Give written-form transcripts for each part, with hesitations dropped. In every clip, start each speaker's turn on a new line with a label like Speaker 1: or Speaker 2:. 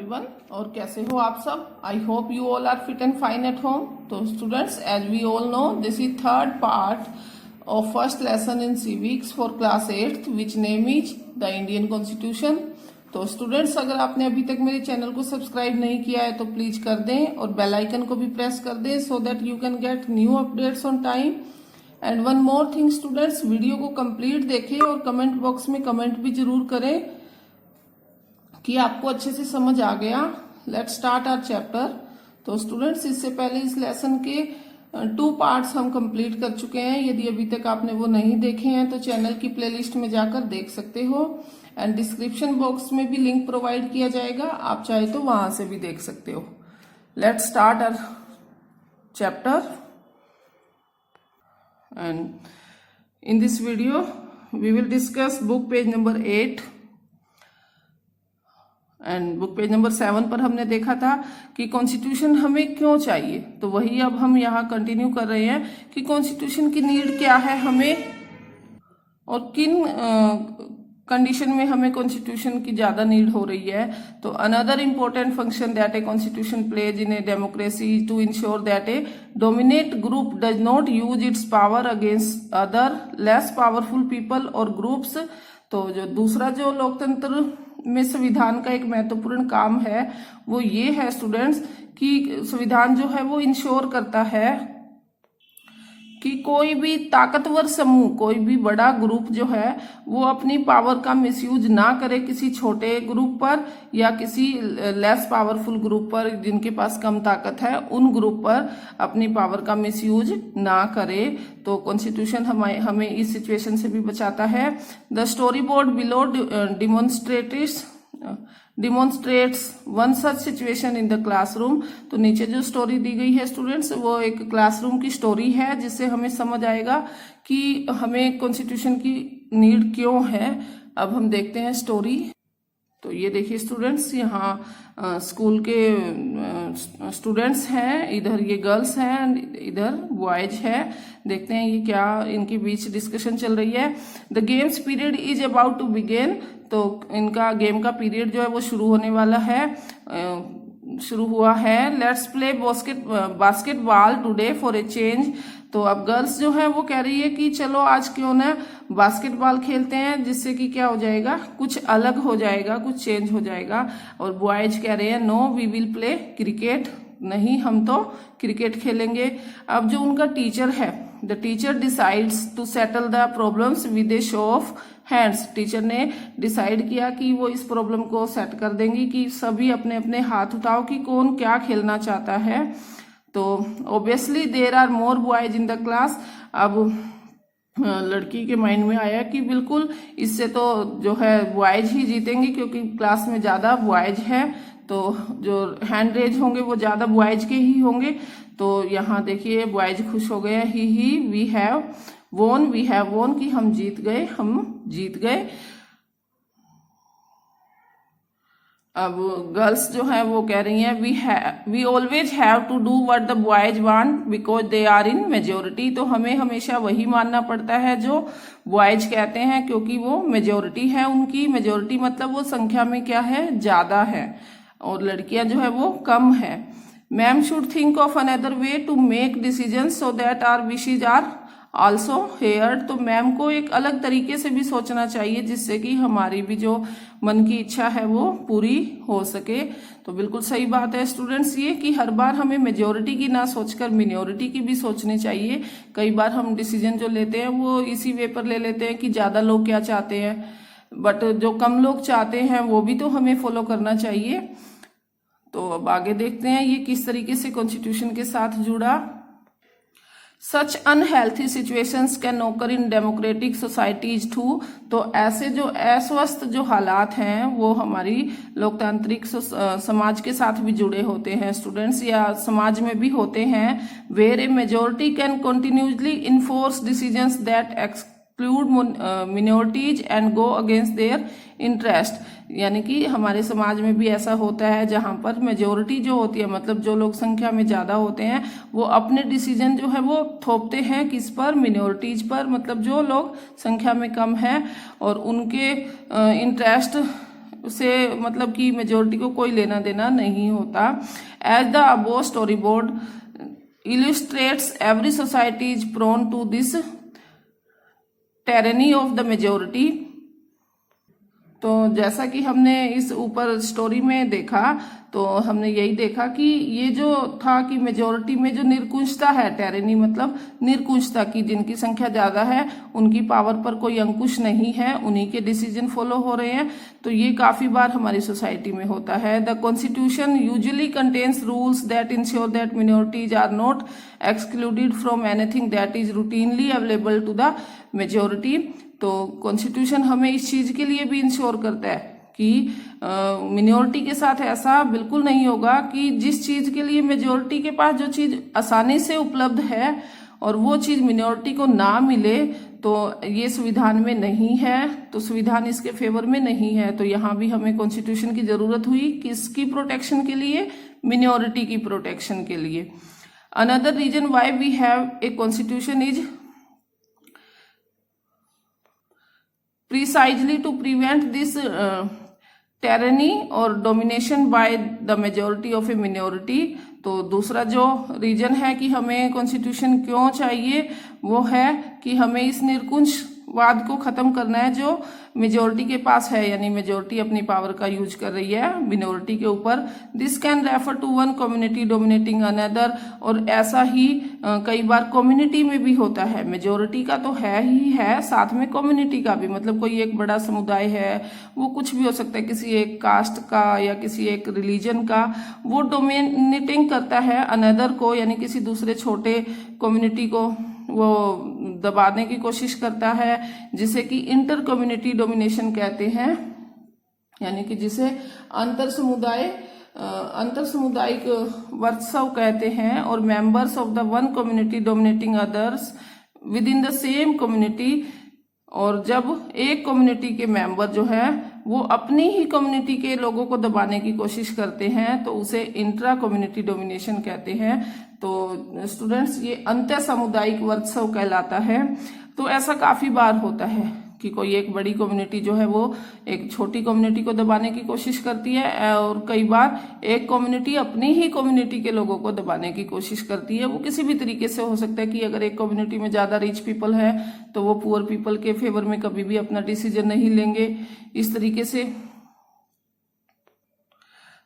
Speaker 1: Everyone, और कैसे हो आप सब। I hope you all are fit and fine at home. तो students, as we all know, this is third part of first lesson in civics for class 8th which name is the Indian constitution. तो students, अगर आपने अभी तक मेरे channel को subscribe नहीं किया है तो प्लीज कर दें और बेल आइकन को भी प्रेस कर दें so that you can get new updates on time. And one more thing students, video को कंप्लीट देखें और कमेंट बॉक्स में कमेंट भी जरूर करें कि आपको अच्छे से समझ आ गया। Let's start our chapter. तो स्टूडेंट्स, इससे पहले इस लेसन के 2 पार्ट्स हम कंप्लीट कर चुके हैं। यदि अभी तक आपने वो नहीं देखे हैं तो चैनल की प्लेलिस्ट में जाकर देख सकते हो एंड डिस्क्रिप्शन बॉक्स में भी लिंक प्रोवाइड किया जाएगा, आप चाहे तो वहां से भी देख सकते हो। Let's start our chapter and in this video we will discuss book page number 8 and book page number 7 पर हमने देखा था कि कॉन्स्टिट्यूशन हमें क्यों चाहिए। तो वही अब हम यहाँ कंटिन्यू कर रहे हैं कि कॉन्स्टिट्यूशन की नीड क्या है हमें और किन कंडीशन में हमें कॉन्स्टिट्यूशन की ज्यादा नीड हो रही है। तो another important function that a constitution plays in a democracy to ensure that a dominate group does not use its power against other less powerful people और ग्रुप्स। तो जो दूसरा जो लोकतंत्र में संविधान का एक महत्वपूर्ण काम है वो ये है स्टूडेंट्स कि संविधान जो है वो इंश्योर करता है कि कोई भी ताकतवर समूह, कोई भी बड़ा ग्रुप जो है वो अपनी पावर का मिसयूज ना करे किसी छोटे ग्रुप पर या किसी लेस पावरफुल ग्रुप पर जिनके पास कम ताकत है, उन ग्रुप पर अपनी पावर का मिसयूज ना करे। तो कॉन्स्टिट्यूशन हमें इस सिचुएशन से भी बचाता है। The story board below demonstrates one such situation in the classroom. तो नीचे जो स्टोरी दी गई है स्टूडेंट्स वो एक क्लासरूम की स्टोरी है जिससे हमें समझ आएगा कि हमें कॉन्स्टिट्यूशन की नीड क्यों है। अब हम देखते हैं स्टोरी। तो ये देखिए स्टूडेंट्स, यहाँ स्कूल के स्टूडेंट्स हैं, इधर ये गर्ल्स हैं, इधर बॉयज है। देखते हैं ये क्या इनके बीच डिस्कशन चल रही है। The games period is about to begin. तो इनका गेम का पीरियड जो है वो शुरू होने वाला है, शुरू हुआ है। Let's play basketball today for a change. तो अब गर्ल्स जो है वो कह रही है कि चलो आज क्यों ना बास्केटबॉल खेलते हैं जिससे कि क्या हो जाएगा, कुछ अलग हो जाएगा, कुछ चेंज हो जाएगा। और बॉयज कह रहे हैं no we will play cricket, नहीं हम तो क्रिकेट खेलेंगे। अब जो उनका टीचर है, the teacher decides to settle the problems with a show of hands. Teacher ने डिसाइड किया कि वो इस प्रॉब्लम को सेट कर देंगी कि सभी अपने अपने हाथ उठाओ कि कौन क्या खेलना चाहता है। तो obviously there are more boys in the class. अब लड़की के माइंड में आया कि बिल्कुल इससे तो जो है बॉयज ही जीतेंगे क्योंकि क्लास में ज्यादा बॉयज है, तो जो हैंड रेज होंगे वो ज्यादा बॉयज के ही होंगे। तो यहाँ देखिए बॉयज खुश हो गए, ही वी हैव वोन कि हम जीत गए। अब गर्ल्स जो है वो कह रही हैं we always have to do what the boys want because they are in majority. तो हमें हमेशा वही मानना पड़ता है जो बॉयज कहते हैं क्योंकि वो मेजोरिटी है उनकी। मेजोरिटी मतलब वो संख्या में क्या है, ज्यादा है, और लड़कियां जो है वो कम है। Ma'am should think of another way to make decision so that our wishes are also heard. तो मैम को एक अलग तरीके से भी सोचना चाहिए जिससे कि हमारी भी जो मन की इच्छा है वो पूरी हो सके। तो बिल्कुल सही बात है स्टूडेंट्स ये कि हर बार हमें मेजोरिटी की ना सोचकर मिनोरिटी की भी सोचनी चाहिए। कई बार हम डिसीजन जो लेते हैं वो इसी वे पर ले लेते हैं कि ज्यादा लोग क्या चाहते हैं, बट जो कम लोग चाहते हैं वो भी तो हमें फॉलो करना चाहिए। तो अब आगे देखते हैं ये किस तरीके से कॉन्स्टिट्यूशन के साथ जुड़ा। Such unhealthy situations can occur in democratic societies too। तो ऐसे जो अस्वस्थ जो हालात हैं वो हमारी लोकतांत्रिक समाज के साथ भी जुड़े होते हैं स्टूडेंट्स, या समाज में भी होते हैं। where a majority can continuously enforce decisions that exclude minorities and go against their interest। यानी कि हमारे समाज में भी ऐसा होता है जहां पर मेजोरिटी जो होती है, मतलब जो लोग संख्या में ज्यादा होते हैं, वो अपने डिसीजन जो है वो थोपते हैं किस पर, मिनोरिटीज पर, मतलब जो लोग संख्या में कम है और उनके इंटरेस्ट से मतलब कि मेजोरिटी को कोई लेना देना नहीं होता। As the above storyboard illustrates, every society is prone to this tyranny of the majority। तो जैसा कि हमने इस ऊपर स्टोरी में देखा, तो हमने यही देखा कि ये जो था कि मेजोरिटी में जो निरकुशता है, टेरेनी मतलब निरकुशता की, जिनकी संख्या ज्यादा है उनकी पावर पर कोई अंकुश नहीं है, उन्हीं के डिसीजन फॉलो हो रहे हैं। तो ये काफी बार हमारी सोसाइटी में होता है। The constitution usually contains rules that ensure that minorities are not excluded from anything that is routinely available to the majority. तो कॉन्स्टिट्यूशन हमें इस चीज के लिए भी इंश्योर करता है कि मिनोरिटी के साथ ऐसा बिल्कुल नहीं होगा कि जिस चीज के लिए मेजोरिटी के पास जो चीज आसानी से उपलब्ध है और वो चीज मिनोरिटी को ना मिले, तो ये संविधान में नहीं है, तो संविधान इसके फेवर में नहीं है। तो यहाँ भी हमें कॉन्स्टिट्यूशन की जरूरत हुई, किसकी प्रोटेक्शन के लिए? मिनोरिटी की प्रोटेक्शन के लिए। Another reason why we have a constitution is precisely to prevent this tyranny or domination by the majority of a minority। तो दूसरा जो रीजन है कि हमें कॉन्स्टिट्यूशन क्यों चाहिए, वो है कि हमें इस निरकुशवाद को खत्म करना है जो मेजोरिटी के पास है, यानी मेजोरिटी अपनी पावर का यूज कर रही है मिनोरिटी के ऊपर। This can refer to one community dominating another. और ऐसा ही कई बार कम्युनिटी में भी होता है, मेजोरिटी का तो है ही है, साथ में कम्युनिटी का भी, मतलब कोई एक बड़ा समुदाय है, वो कुछ भी हो सकता है, किसी एक कास्ट का या किसी एक रिलीजन का, वो डोमिनेटिंग करता है अनदर को, यानी किसी दूसरे छोटे कम्युनिटी को वो दबाने की कोशिश करता है, जिसे कि इंटर कम्युनिटी डोमिनेशन कहते हैं, यानी कि जिसे अंतर सामुदायिक वर्चस्व कहते हैं। और members of the one community dominating others with in the same community. और जब एक कम्युनिटी के मेंबर जो है वो अपनी ही कम्युनिटी के लोगों को दबाने की कोशिश करते हैं, तो उसे इंट्रा कम्युनिटी डोमिनेशन कहते हैं। तो स्टूडेंट्स, ये अंतर सामुदायिक वर्चस्व कहलाता है। तो ऐसा काफी बार होता है कि कोई एक बड़ी कम्युनिटी जो है वो एक छोटी कम्युनिटी को दबाने की कोशिश करती है, और कई बार एक कम्युनिटी अपनी ही कम्युनिटी के लोगों को दबाने की कोशिश करती है। वो किसी भी तरीके से हो सकता है कि अगर एक कम्युनिटी में ज्यादा रिच पीपल है तो वो पुअर पीपल के फेवर में कभी भी अपना डिसीजन नहीं लेंगे, इस तरीके से।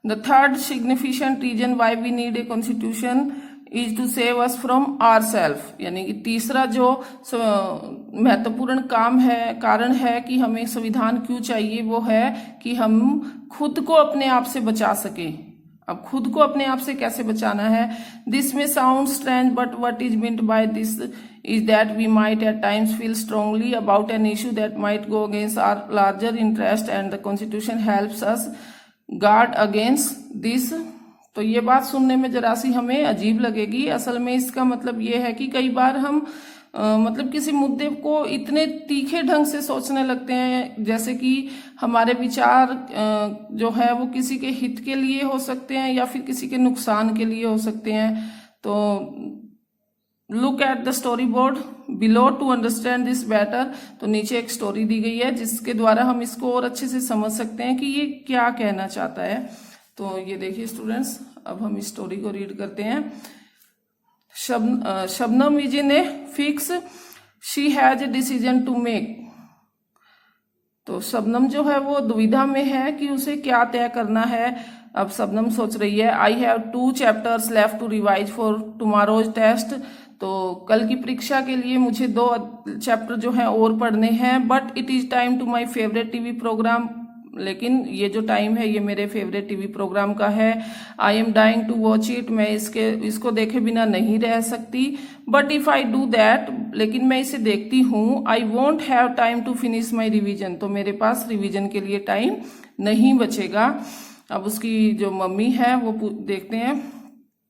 Speaker 1: The third significant reason why we need a constitution is to save us from our self. यानी कि तीसरा जो महत्वपूर्ण कारण है कि हमें संविधान क्यों चाहिए, वो है कि हम खुद को अपने आप से बचा सके। अब खुद को अपने आप से कैसे बचाना है? This may sound strange but what is meant by this is that we might at times feel strongly about an issue that might go against our larger interest, and the constitution helps us guard against this। तो ये बात सुनने में जरा सी हमें अजीब लगेगी, असल में इसका मतलब ये है कि कई बार हम मतलब किसी मुद्दे को इतने तीखे ढंग से सोचने लगते हैं, जैसे कि हमारे विचार जो है वो किसी के हित के लिए हो सकते हैं या फिर किसी के नुकसान के लिए हो सकते हैं। तो look at the story board below to understand this better. तो नीचे एक स्टोरी दी गई है जिसके द्वारा हम इसको और अच्छे से समझ सकते हैं कि ये क्या कहना चाहता है। तो ये देखिए स्टूडेंट्स, अब हम इस स्टोरी को रीड करते हैं। Shabnam is in a fix, she has a decision to make. तो शबनम जो है वो दुविधा में है कि उसे क्या तय करना है। अब शबनम सोच रही है, I have 2 chapters left to revise for tomorrow's test. तो कल की परीक्षा के लिए मुझे 2 चैप्टर जो है और पढ़ने हैं। But it is time to my favourite TV programme. लेकिन ये जो टाइम है ये मेरे फेवरेट टीवी प्रोग्राम का है। I am dying to watch it, मैं इसको देखे बिना नहीं रह सकती। But if I do that, लेकिन मैं इसे देखती हूँ, I won't have time to finish my revision. तो मेरे पास रिविजन के लिए टाइम नहीं बचेगा। अब उसकी जो मम्मी है वो देखते हैं,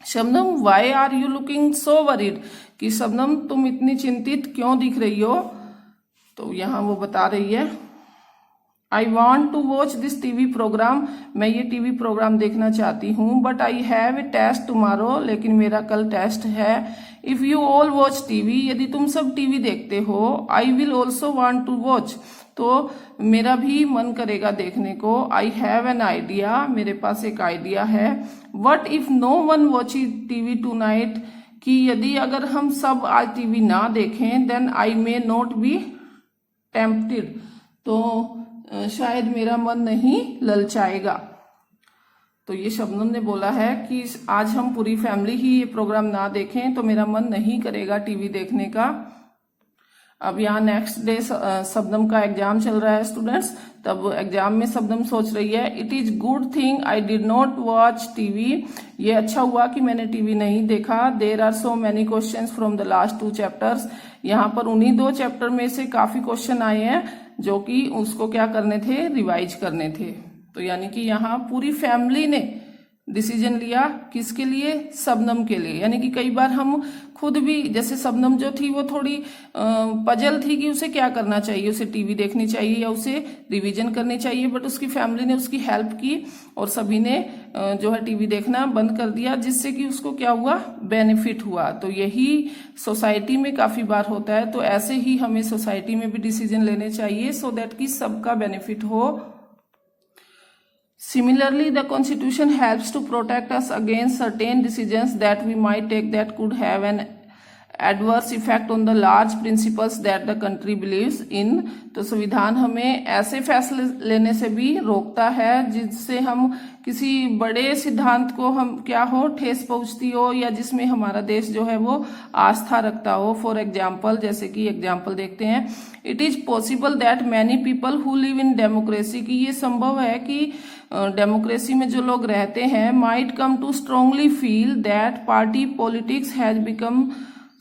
Speaker 1: Shabnam why are you looking so worried, कि शबनम तुम इतनी चिंतित क्यों दिख रही हो। तो यहाँ वो बता रही है, I want to watch this TV program, मैं ये टीवी प्रोग्राम देखना चाहती हूँ। But I have a test tomorrow, लेकिन मेरा कल टेस्ट है। If you all watch TV, यदि तुम सब टीवी देखते हो, I will also want to watch, तो मेरा भी मन करेगा देखने को। आई हैव एन आइडिया, मेरे पास एक आइडिया है। What if no one watches TV tonight, कि यदि अगर हम सब आज टीवी ना देखें, then I may not be tempted, तो शायद मेरा मन नहीं ललचाएगा। तो ये शबनम ने बोला है कि आज हम पूरी फैमिली ही ये प्रोग्राम ना देखें तो मेरा मन नहीं करेगा टीवी देखने का। अब यहाँ नेक्स्ट डे शबनम का एग्जाम चल रहा है स्टूडेंट्स। तब एग्जाम में शबनम सोच रही है, it is good thing I did not watch TV, ये अच्छा हुआ कि मैंने टीवी नहीं देखा। There are so many questions from the last 2 chapters, यहाँ पर उन्हीं 2 चैप्टर में से काफी क्वेश्चन आए हैं जो कि उसको क्या करने थे, रिवाइज करने थे। तो यानी कि यहाँ पूरी फैमिली ने डिसीजन लिया, किसके लिए, शबनम के लिए। यानी कि कई बार हम खुद भी, जैसे शबनम जो थी वो थोड़ी पजल थी कि उसे क्या करना चाहिए, उसे टीवी देखनी चाहिए या उसे रिवीजन करनी चाहिए, बट उसकी फैमिली ने उसकी हेल्प की और सभी ने जो है टीवी देखना बंद कर दिया, जिससे कि उसको क्या हुआ, बेनिफिट हुआ। तो यही सोसाइटी में काफी बार होता है। तो ऐसे ही हमें सोसाइटी में भी डिसीजन लेने चाहिए सो दैट कि सबका बेनिफिट हो। Similarly, the Constitution helps to protect us against certain decisions that we might take that could have an adverse effect on the large principles that the country believes in। तो संविधान हमें ऐसे फैसले लेने से भी रोकता है जिससे हम किसी बड़े सिद्धांत को हम क्या हो, ठेस पहुंचती हो, या जिसमें हमारा देश जो है वो आस्था रखता हो। फॉर एग्जाम्पल, जैसे कि एग्जाम्पल देखते हैं, it is possible that many people who live in democracy, की ये संभव है कि डेमोक्रेसी में जो लोग रहते हैं, might come to strongly feel that party politics has become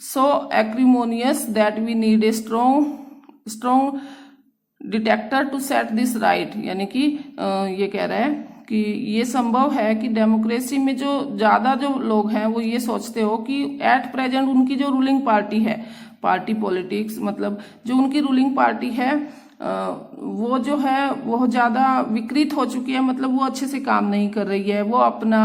Speaker 1: so acrimonious that we need a strong detector to set this right. यानी कि ये कह रहा है कि ये संभव है कि डेमोक्रेसी में जो ज्यादा जो लोग हैं वो ये सोचते हो कि एट प्रेजेंट उनकी जो रूलिंग पार्टी है, पार्टी पॉलिटिक्स मतलब जो उनकी रूलिंग पार्टी है वो जो है वो ज्यादा विकृत हो चुकी है, मतलब वो अच्छे से काम नहीं कर रही है, वो अपना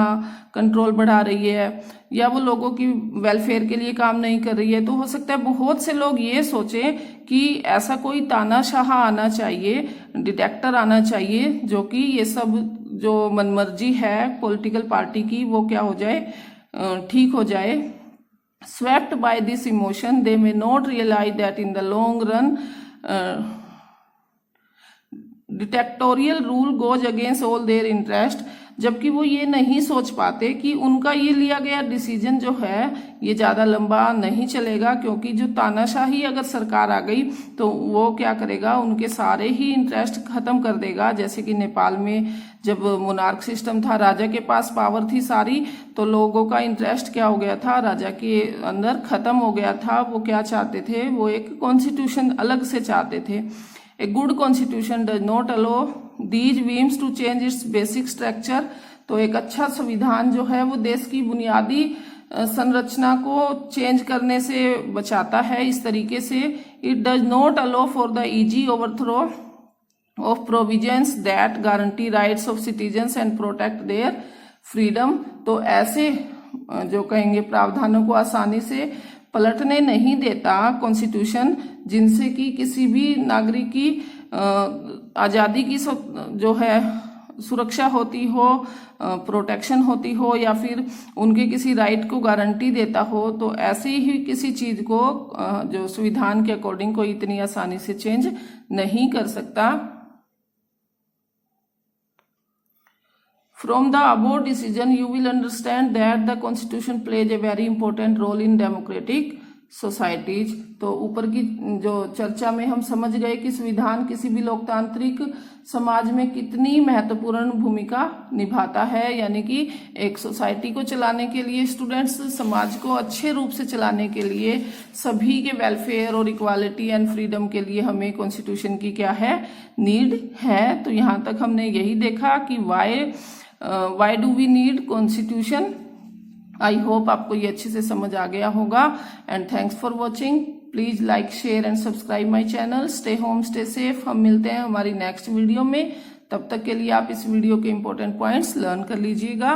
Speaker 1: कंट्रोल बढ़ा रही है, या वो लोगों की वेलफेयर के लिए काम नहीं कर रही है। तो हो सकता है बहुत से लोग ये सोचें कि ऐसा कोई तानाशाह आना चाहिए, डिटेक्टर आना चाहिए, जो कि ये सब जो मनमर्जी है पॉलिटिकल पार्टी की वो क्या हो जाए, ठीक हो जाए। Swept by this emotion they may not realise that in the long run dictatorial rule goes against all their interest, जबकि वो ये नहीं सोच पाते कि उनका ये लिया गया डिसीजन जो है ये ज्यादा लंबा नहीं चलेगा, क्योंकि जो तानाशाही अगर सरकार आ गई तो वो क्या करेगा, उनके सारे ही इंटरेस्ट खत्म कर देगा। जैसे कि नेपाल में जब मोनार्क सिस्टम था, राजा के पास पावर थी सारी, तो लोगों का इंटरेस्ट क्या हो गया था, राजा के अंदर खत्म हो गया था। वो क्या चाहते थे, वो एक कॉन्स्टिट्यूशन अलग से चाहते थे। A good constitution does not allow these whims to change its basic structure। तो एक अच्छा संविधान जो है वो देश की बुनियादी संरचना को चेंज करने से बचाता है इस तरीके से। It does not allow for the easy overthrow of provisions that guarantee rights of citizens and protect their freedom। तो ऐसे जो कहेंगे प्रावधानों को आसानी से पलटने नहीं देता कॉन्स्टिट्यूशन, जिनसे कि किसी भी नागरिक की आजादी की जो है सुरक्षा होती हो, प्रोटेक्शन होती हो, या फिर उनके किसी राइट को गारंटी देता हो। तो ऐसे ही किसी चीज को जो संविधान के अकॉर्डिंग कोई इतनी आसानी से चेंज नहीं कर सकता। From the above decision, you will understand that the Constitution plays a very important role in democratic societies। तो ऊपर की जो चर्चा में हम समझ गए कि संविधान किसी भी लोकतांत्रिक समाज में कितनी महत्वपूर्ण भूमिका निभाता है। यानी कि एक सोसाइटी को चलाने के लिए, स्टूडेंट्स समाज को अच्छे रूप से चलाने के लिए, सभी के वेलफेयर और इक्वालिटी एंड फ्रीडम के लिए हमें कॉन्स्टिट्यूशन की क्या है, नीड है। तो यहाँ तक हमने यही देखा कि why do we need constitution. I hope आपको ये अच्छे से समझ आ गया होगा। And thanks for watching. Please like, share and subscribe my channel. Stay home, stay safe. हम मिलते हैं हमारी नेक्स्ट वीडियो में। तब तक के लिए आप इस वीडियो के इंपॉर्टेंट पॉइंट्स लर्न कर लीजिएगा।